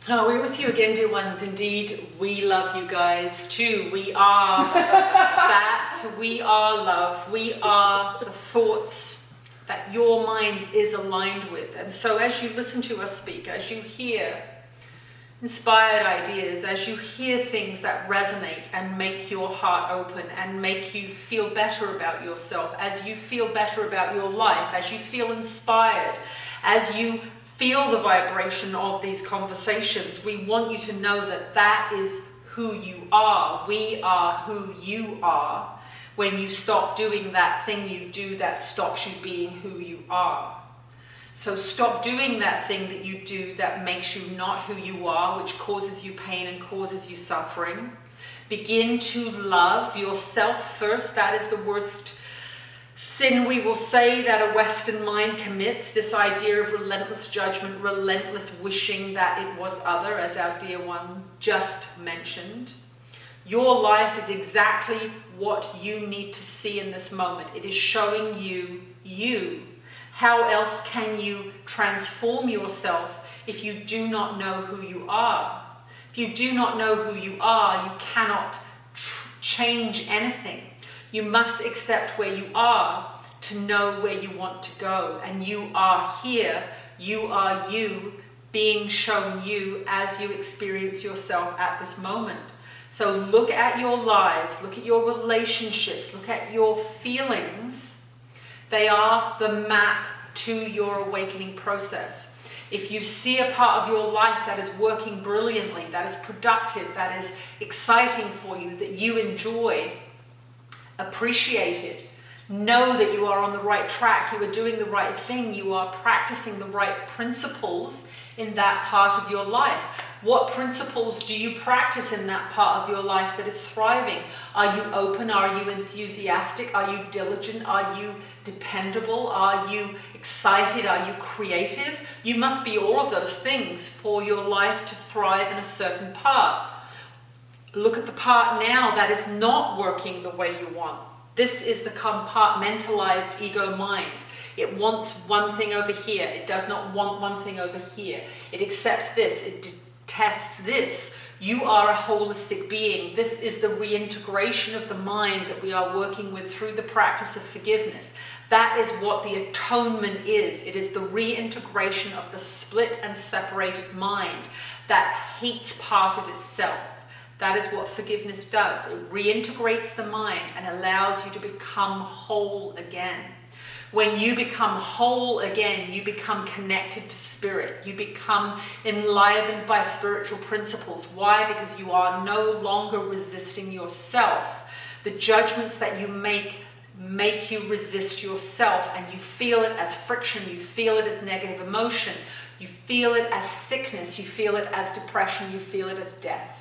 Oh, we're with you again, dear ones. Indeed, we love you guys too. We are that. We are love. We are the thoughts that your mind is aligned with. And so as you listen to us speak, as you hear inspired ideas, as you hear things that resonate and make your heart open and make you feel better about yourself, as you feel better about your life, as you feel inspired, as you feel the vibration of these conversations, we want you to know that that is who you are. We are who you are when you stop doing that thing you do that stops you being who you are. So stop doing that thing that you do that makes you not who you are, which causes you pain and causes you suffering. Begin to love yourself first. That is the worst sin we will say that a Western mind commits, this idea of relentless judgment, relentless wishing that it was other, as our dear one just mentioned. Your life is exactly what you need to see in this moment. It is showing you you. How else can you transform yourself if you do not know who you are? If you do not know who you are, you cannot change anything. You must accept where you are to know where you want to go. And you are here, you are you, being shown you as you experience yourself at this moment. So look at your lives, look at your relationships, look at your feelings. They are the map to your awakening process. If you see a part of your life that is working brilliantly, that is productive, that is exciting for you, that you enjoy, appreciate it. Know that you are on the right track, you are doing the right thing, you are practicing the right principles in that part of your life. What principles do you practice in that part of your life that is thriving? Are you open? Are you enthusiastic? Are you diligent? Are you dependable? Are you excited? Are you creative? You must be all of those things for your life to thrive in a certain part. Look at the part now that is not working the way you want. This is the compartmentalized ego mind. It wants one thing over here. It does not want one thing over here. It accepts this. It detests this. You are a holistic being. This is the reintegration of the mind that we are working with through the practice of forgiveness. That is what the atonement is. It is the reintegration of the split and separated mind that hates part of itself. That is what forgiveness does. It reintegrates the mind and allows you to become whole again. When you become whole again, you become connected to spirit. You become enlivened by spiritual principles. Why? Because you are no longer resisting yourself. The judgments that you make you resist yourself, and you feel it as friction. You feel it as negative emotion. You feel it as sickness. You feel it as depression. You feel it as death.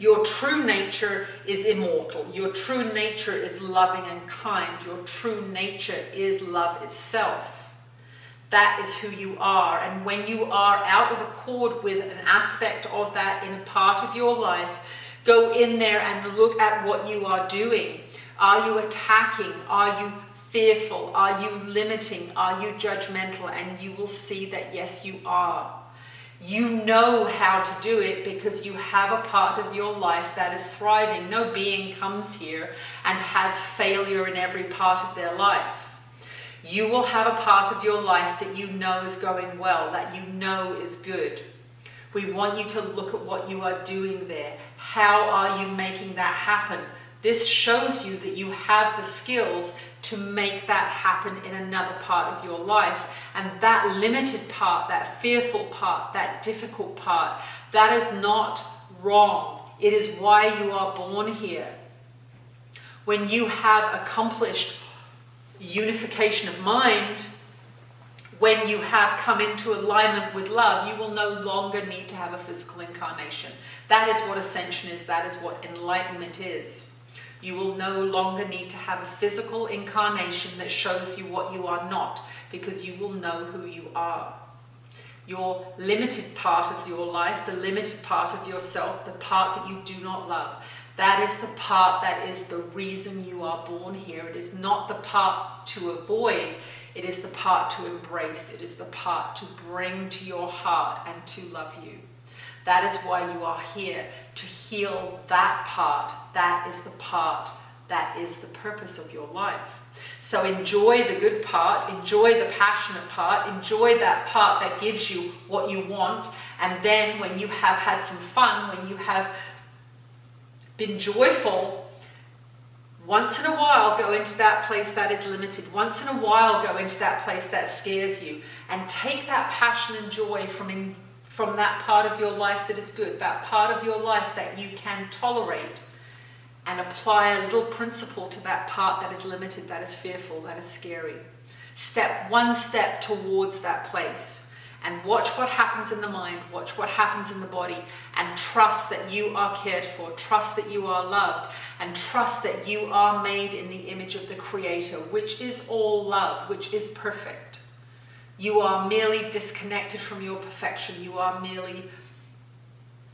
Your true nature is immortal. Your true nature is loving and kind. Your true nature is love itself. That is who you are. And when you are out of accord with an aspect of that in a part of your life, go in there and look at what you are doing. Are you attacking? Are you fearful? Are you limiting? Are you judgmental? And you will see that yes, you are. You know how to do it because you have a part of your life that is thriving. No being comes here and has failure in every part of their life. You will have a part of your life that you know is going well, that you know is good. We want you to look at what you are doing there. How are you making that happen? This shows you that you have the skills to make that happen in another part of your life. And that limited part, that fearful part, that difficult part, that is not wrong. It is why you are born here. When you have accomplished unification of mind, when you have come into alignment with love, you will no longer need to have a physical incarnation. That is what ascension is. That is what enlightenment is. You will no longer need to have a physical incarnation that shows you what you are not, because you will know who you are. Your limited part of your life, the limited part of yourself, the part that you do not love, that is the part that is the reason you are born here. It is not the part to avoid. It is the part to embrace. It is the part to bring to your heart and to love you. That is why you are here, to heal that part. That is the part that is the purpose of your life. So enjoy the good part, enjoy the passionate part, enjoy that part that gives you what you want. And then when you have had some fun, when you have been joyful, once in a while go into that place that is limited. Once in a while go into that place that scares you, and take that passion and joy from that part of your life that is good, that part of your life that you can tolerate, and apply a little principle to that part that is limited, that is fearful, that is scary. Step one step towards that place. And watch what happens in the mind, watch what happens in the body, and trust that you are cared for, trust that you are loved, and trust that you are made in the image of the Creator, which is all love, which is perfect. You are merely disconnected from your perfection. You are merely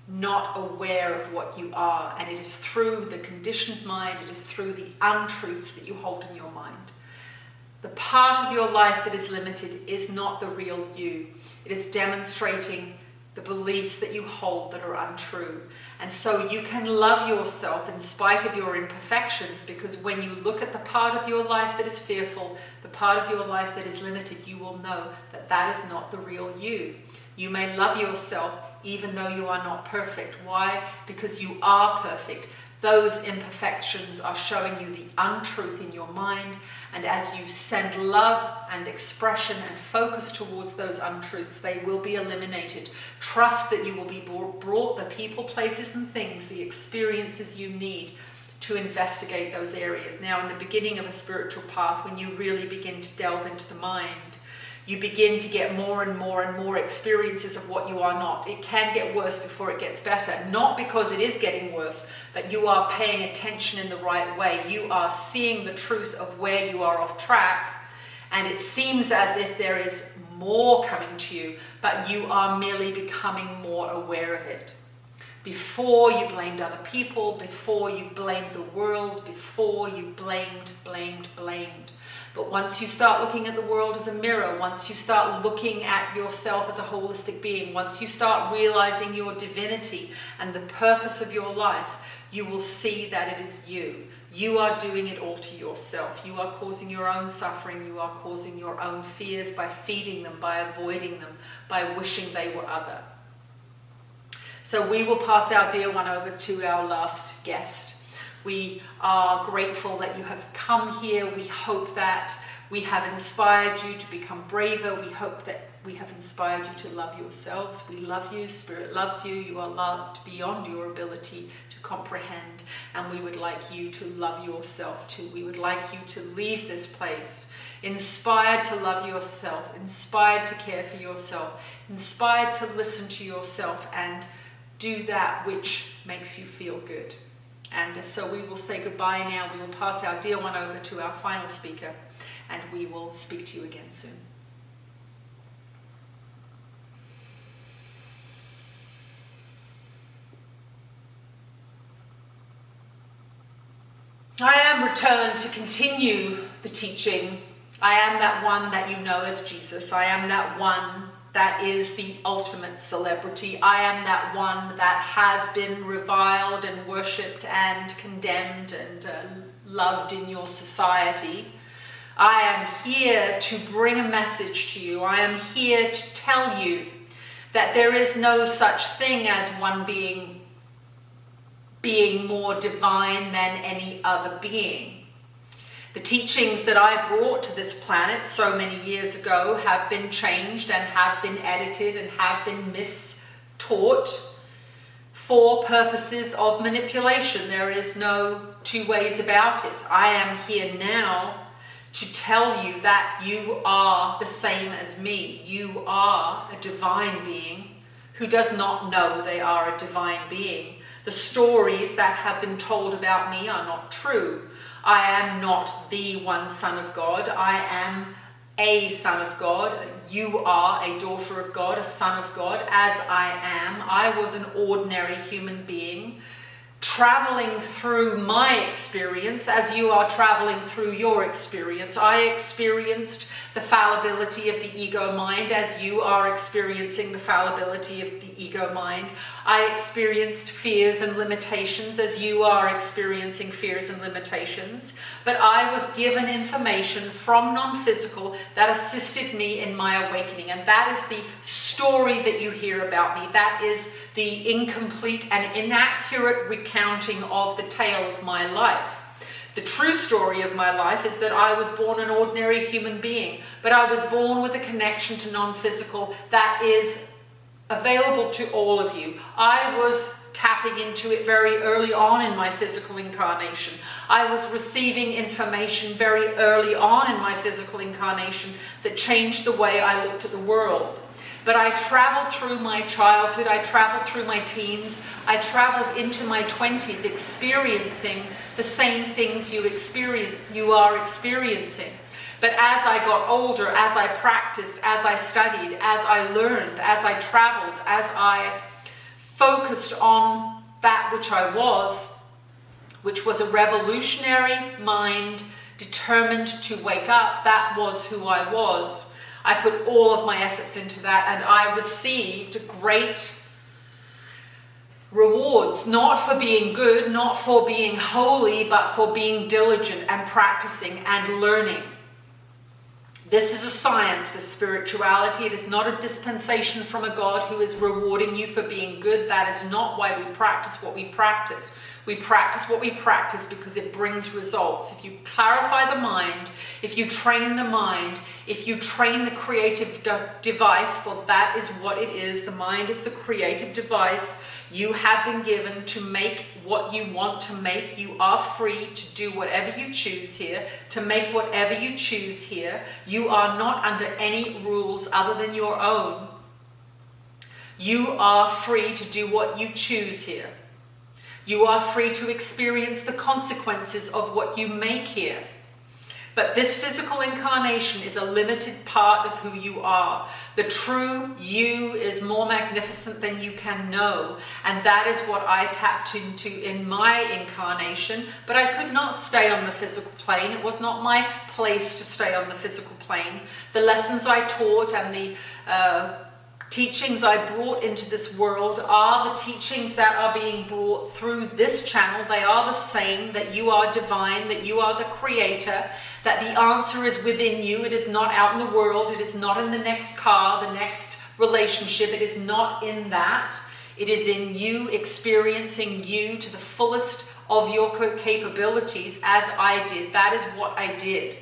not aware of what you are. And it is through the conditioned mind, it is through the untruths that you hold in your mind. The part of your life that is limited is not the real you. It is demonstrating the beliefs that you hold that are untrue. And so you can love yourself in spite of your imperfections, because when you look at the part of your life that is fearful, the part of your life that is limited, you will know that that is not the real you. You may love yourself even though you are not perfect. Why? Because you are perfect. Those imperfections are showing you the untruth in your mind, and as you send love and expression and focus towards those untruths, they will be eliminated. Trust that you will be brought the people, places, and things, the experiences you need to investigate those areas. Now, in the beginning of a spiritual path, when you really begin to delve into the mind, you begin to get more and more and more experiences of what you are not. It can get worse before it gets better. Not because it is getting worse, but you are paying attention in the right way. You are seeing the truth of where you are off track, and it seems as if there is more coming to you, but you are merely becoming more aware of it. Before you blamed other people, before you blamed the world, before you blamed. But once you start looking at the world as a mirror, once you start looking at yourself as a holistic being, once you start realizing your divinity and the purpose of your life, you will see that it is you. You are doing it all to yourself. You are causing your own suffering. You are causing your own fears by feeding them, by avoiding them, by wishing they were other. So we will pass our dear one over to our last guest. We are grateful that you have come here. We hope that we have inspired you to become braver. We hope that we have inspired you to love yourselves. We love you. Spirit loves you. You are loved beyond your ability to comprehend. And we would like you to love yourself too. We would like you to leave this place inspired to love yourself, inspired to care for yourself, inspired to listen to yourself and do that which makes you feel good. And so we will say goodbye now. We will pass our dear one over to our final speaker, and we will speak to you again soon. I am returned to continue the teaching. I am that one that you know as Jesus. I am that one that is the ultimate celebrity. I am that one that has been reviled and worshipped and condemned and loved in your society. I am here to bring a message to you. I am here to tell you that there is no such thing as one being more divine than any other being. The teachings that I brought to this planet so many years ago have been changed and have been edited and have been mistaught for purposes of manipulation. There is no two ways about it. I am here now to tell you that you are the same as me. You are a divine being who does not know they are a divine being. The stories that have been told about me are not true. I am not the one Son of God. I am a son of God. You are a daughter of God, a son of God, as I am. I was an ordinary human being traveling through my experience as you are traveling through your experience. I experienced the fallibility of the ego mind as you are experiencing the fallibility of the ego mind. I experienced fears and limitations as you are experiencing fears and limitations. But I was given information from non-physical that assisted me in my awakening. And that is the story that you hear about me. That is the incomplete and inaccurate recounting of the tale of my life. The true story of my life is that I was born an ordinary human being, but I was born with a connection to non-physical that is available to all of you. I was tapping into it very early on in my physical incarnation. I was receiving information very early on in my physical incarnation that changed the way I looked at the world. But I traveled through my childhood, I traveled through my teens, I traveled into my 20s experiencing the same things you are experiencing. But as I got older, as I practiced, as I studied, as I learned, as I traveled, as I focused on that which I was, which was a revolutionary mind determined to wake up, that was who I was. I put all of my efforts into that, and I received great rewards, not for being good, not for being holy, but for being diligent and practicing and learning. This is a science, this spirituality. It is not a dispensation from a God who is rewarding you for being good. That is not why we practice what we practice. We practice what we practice because it brings results. If you clarify the mind, if you train the mind, if you train the creative device, for that is what it is. The mind is the creative device. You have been given to make what you want to make. You are free to do whatever you choose here, to make whatever you choose here. You are not under any rules other than your own. You are free to do what you choose here. You are free to experience the consequences of what you make here. But this physical incarnation is a limited part of who you are. The true you is more magnificent than you can know. And that is what I tapped into in my incarnation. But I could not stay on the physical plane. It was not my place to stay on the physical plane. The lessons I taught and the teachings I brought into this world are the teachings that are being brought through this channel. They are the same, that you are divine, that you are the creator, that the answer is within you. It is not out in the world. It is not in the next car, the next relationship. It is not in that. It is in you experiencing you to the fullest of your capabilities as I did. That is what I did.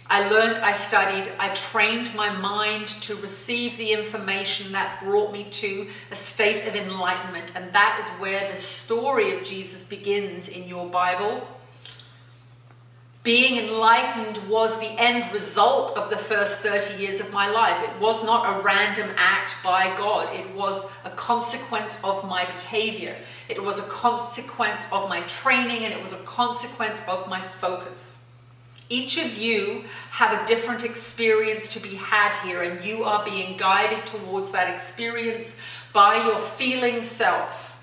I learned, I studied, I trained my mind to receive the information that brought me to a state of enlightenment. And that is where the story of Jesus begins in your Bible. Being enlightened was the end result of the first 30 years of my life. It was not a random act by God. It was a consequence of my behavior. It was a consequence of my training, and it was a consequence of my focus. Each of you have a different experience to be had here, and you are being guided towards that experience by your feeling self.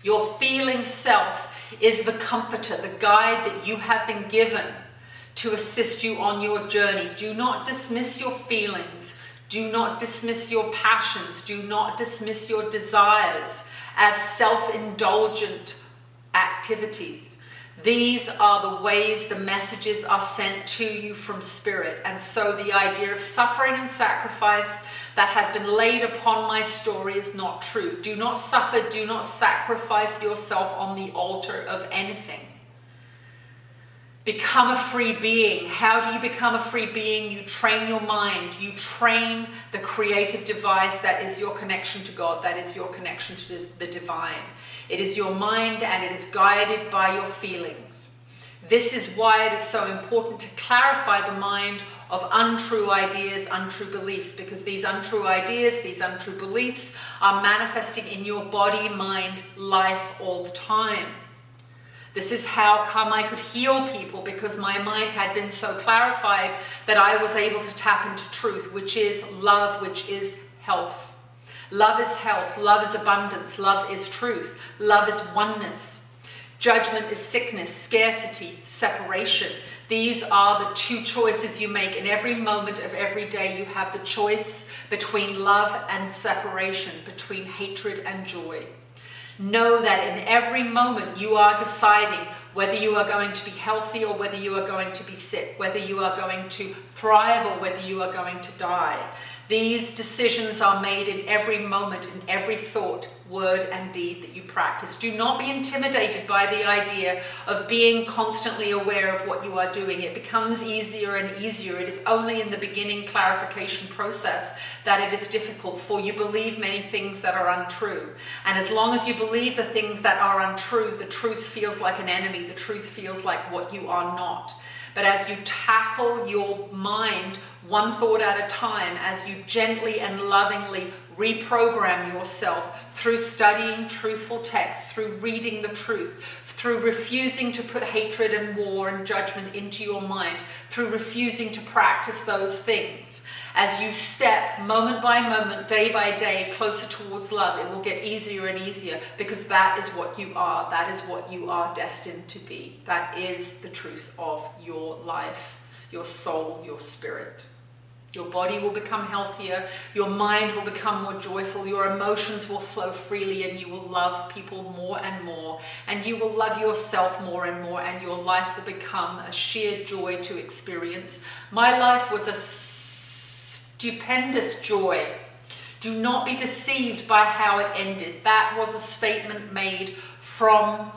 Your feeling self is the comforter, the guide that you have been given to assist you on your journey. Do not dismiss your feelings. Do not dismiss your passions. Do not dismiss your desires as self-indulgent activities. These are the ways the messages are sent to you from Spirit. And so the idea of suffering and sacrifice that has been laid upon my story is not true. Do not suffer, do not sacrifice yourself on the altar of anything. Become a free being. How do you become a free being? You train your mind. You train the creative device that is your connection to God, that is your connection to the divine. It is your mind, and it is guided by your feelings. This is why it is so important to clarify the mind of untrue ideas, untrue beliefs, because these untrue ideas, these untrue beliefs are manifesting in your body, mind, life all the time. This is how come I could heal people, because my mind had been so clarified that I was able to tap into truth, which is love, which is health. Love is health. Love is abundance. Love is truth. Love is oneness. Judgment is sickness, scarcity, separation. These are the two choices you make. In every moment of every day, you have the choice between love and separation, between hatred and joy. Know that in every moment you are deciding whether you are going to be healthy or whether you are going to be sick, whether you are going to thrive or whether you are going to die. These decisions are made in every moment, in every thought, word, and deed that you practice. Do not be intimidated by the idea of being constantly aware of what you are doing. It becomes easier and easier. It is only in the beginning clarification process that it is difficult, for you believe many things that are untrue. And as long as you believe the things that are untrue, the truth feels like an enemy. The truth feels like what you are not. But as you tackle your mind one thought at a time, as you gently and lovingly reprogram yourself through studying truthful texts, through reading the truth, through refusing to put hatred and war and judgment into your mind, through refusing to practice those things, as you step moment by moment, day by day, closer towards love, it will get easier and easier, because that is what you are. That is what you are destined to be. That is the truth of your life, your soul, your spirit. Your body will become healthier, your mind will become more joyful, your emotions will flow freely, and you will love people more and more, and you will love yourself more and more, and your life will become a sheer joy to experience. My life was a stupendous joy. Do not be deceived by how it ended. That was a statement made from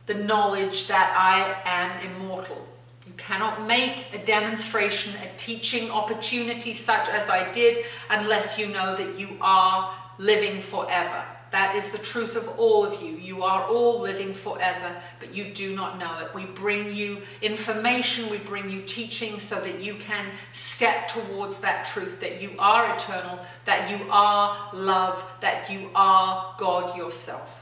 the knowledge that I am immortal. You cannot make a demonstration, a teaching opportunity such as I did, unless you know that you are living forever. That is the truth of all of you. You are all living forever, but you do not know it. We bring you information, we bring you teaching so that you can step towards that truth, that you are eternal, that you are love, that you are God yourself.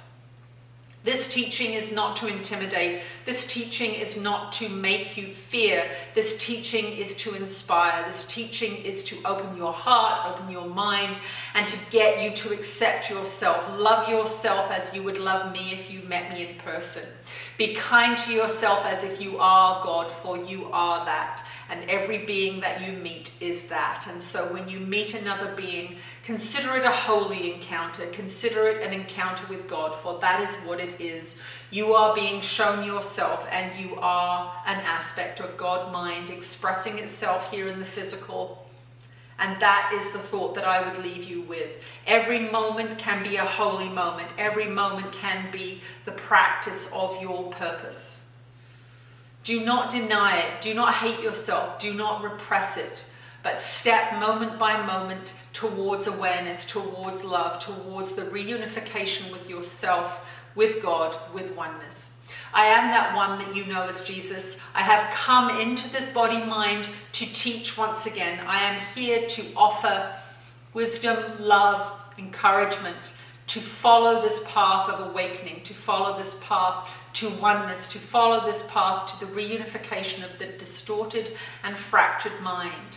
This teaching is not to intimidate. This teaching is not to make you fear. This teaching is to inspire. This teaching is to open your heart, open your mind, and to get you to accept yourself. Love yourself as you would love me if you met me in person. Be kind to yourself as if you are God, for you are that. And every being that you meet is that. And so when you meet another being, consider it a holy encounter. Consider it an encounter with God, for that is what it is. You are being shown yourself, and you are an aspect of God mind expressing itself here in the physical. And that is the thought that I would leave you with. Every moment can be a holy moment. Every moment can be the practice of your purpose. Do not deny it. Do not hate yourself. Do not repress it. But step moment by moment towards awareness, towards love, towards the reunification with yourself, with God, with oneness. I am that one that you know as Jesus. I have come into this body-mind to teach once again. I am here to offer wisdom, love, encouragement, to follow this path of awakening, to follow this path to oneness, to follow this path to the reunification of the distorted and fractured mind.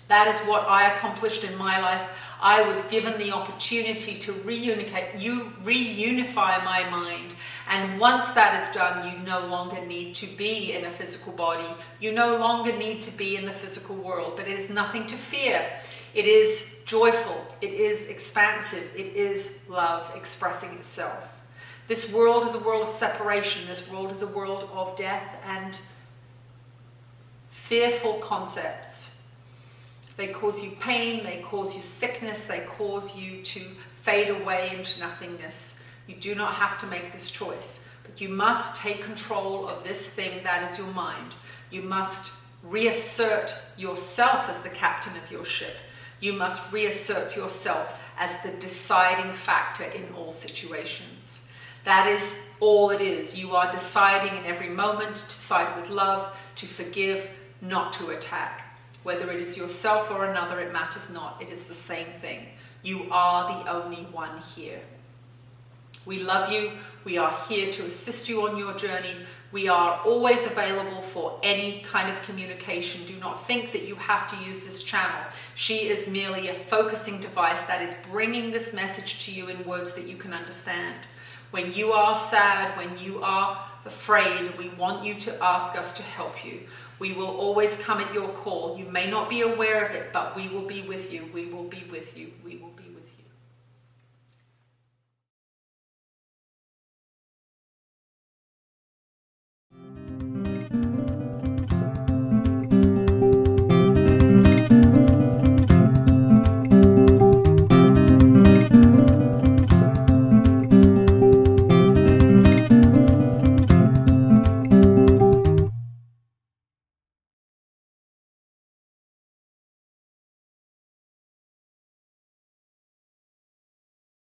That is what I accomplished in my life. I was given the opportunity to reunify my mind. And once that is done, you no longer need to be in a physical body. You no longer need to be in the physical world. But it is nothing to fear. It is joyful. It is expansive. It is love expressing itself. This world is a world of separation. This world is a world of death and fearful concepts. They cause you pain, they cause you sickness, they cause you to fade away into nothingness. You do not have to make this choice, but you must take control of this thing that is your mind. You must reassert yourself as the captain of your ship. You must reassert yourself as the deciding factor in all situations. That is all it is. You are deciding in every moment to side with love, to forgive, not to attack. Whether it is yourself or another, it matters not. It is the same thing. You are the only one here. We love you. We are here to assist you on your journey. We are always available for any kind of communication. Do not think that you have to use this channel. She is merely a focusing device that is bringing this message to you in words that you can understand. When you are sad, when you are afraid, we want you to ask us to help you. We will always come at your call. You may not be aware of it, but we will be with you. We will be with you. We will